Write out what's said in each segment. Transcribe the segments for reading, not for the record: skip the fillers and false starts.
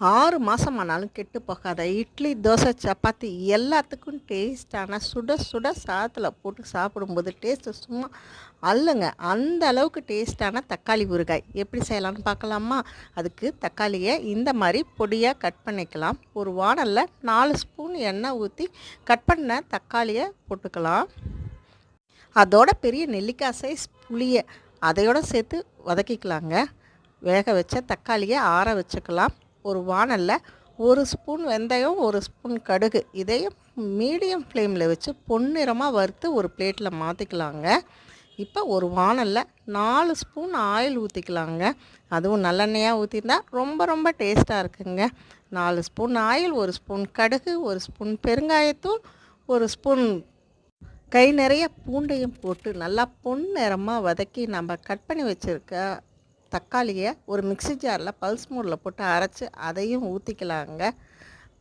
6 மாதம் ஆனாலும் கெட்டு போகாத இட்லி, தோசை, சப்பாத்தி எல்லாத்துக்கும் டேஸ்ட்டான சுட சுட சாதத்தில் போட்டு சாப்பிடும்போது டேஸ்ட்டு சும்மா அல்லங்க. அந்த அளவுக்கு டேஸ்ட்டான தக்காளி ஊறுகாய் எப்படி செய்யலாம்னு பார்க்கலாமா? அதுக்கு தக்காளியை இந்த மாதிரி பொடியாக கட் பண்ணிக்கலாம். ஒரு வாணலில் 4 ஸ்பூன் எண்ணெய் ஊற்றி கட் பண்ண தக்காளியை போட்டுக்கலாம். அதோட பெரிய நெல்லிக்காய் சைஸ் புளியை அதையோடு சேர்த்து வதக்கிக்கலாங்க. வேக வச்ச தக்காளியை ஆற வச்சுக்கலாம். ஒரு வாணலில் 1 ஸ்பூன் வெந்தயம், 1 ஸ்பூன் கடுகு இதையும் மீடியம் ஃப்ளேமில் வச்சு பொன்னிறமாக வறுத்து ஒரு பிளேட்டில் மாற்றிக்கலாங்க. இப்போ ஒரு வாணலில் 4 ஸ்பூன் ஆயில் ஊற்றிக்கலாங்க. அதுவும் நல்லெண்ணெயாக ஊற்றிருந்தா ரொம்ப ரொம்ப டேஸ்ட்டாக இருக்குங்க. 4 ஸ்பூன் ஆயில், 1 ஸ்பூன் கடுகு, 1 ஸ்பூன் பெருங்காயத்தூள், 1 ஸ்பூன் கை நிறைய பூண்டையும் போட்டு நல்லா பொன்னிறமாக வதக்கி நம்ம கட் பண்ணி வச்சுருக்க தக்காளியை ஒரு மிக்ஸி ஜாரில் பல்ஸ் மோடில் போட்டு அரைச்சி அதையும் ஊற்றிக்கலாங்க.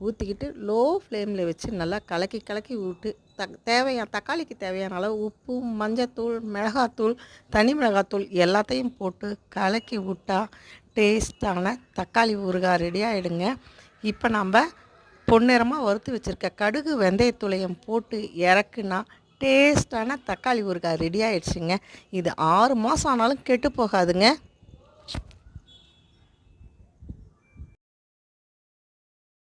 ஊற்றிக்கிட்டு லோ ஃப்ளேமில் வச்சு நல்லா கலக்கி கலக்கி விட்டு தக்காளிக்கு தேவையான அளவு உப்பு, மஞ்சத்தூள், மிளகாத்தூள், தனி மிளகாத்தூள் எல்லாத்தையும் போட்டு கலக்கி விட்டால் டேஸ்ட்டான தக்காளி ஊறுகாய் ரெடி ஆகிடுங்க. இப்போ நம்ம பொன்னிறமாக வறுத்து வச்சுருக்க கடுகு, வெந்தயத்தூளையும் போட்டு இறக்குனா டேஸ்ட்டான தக்காளி ஊறுகாய் ரெடி ஆகிடுச்சுங்க. இது 6 மாதம் ஆனாலும் கெட்டு போகாதுங்க.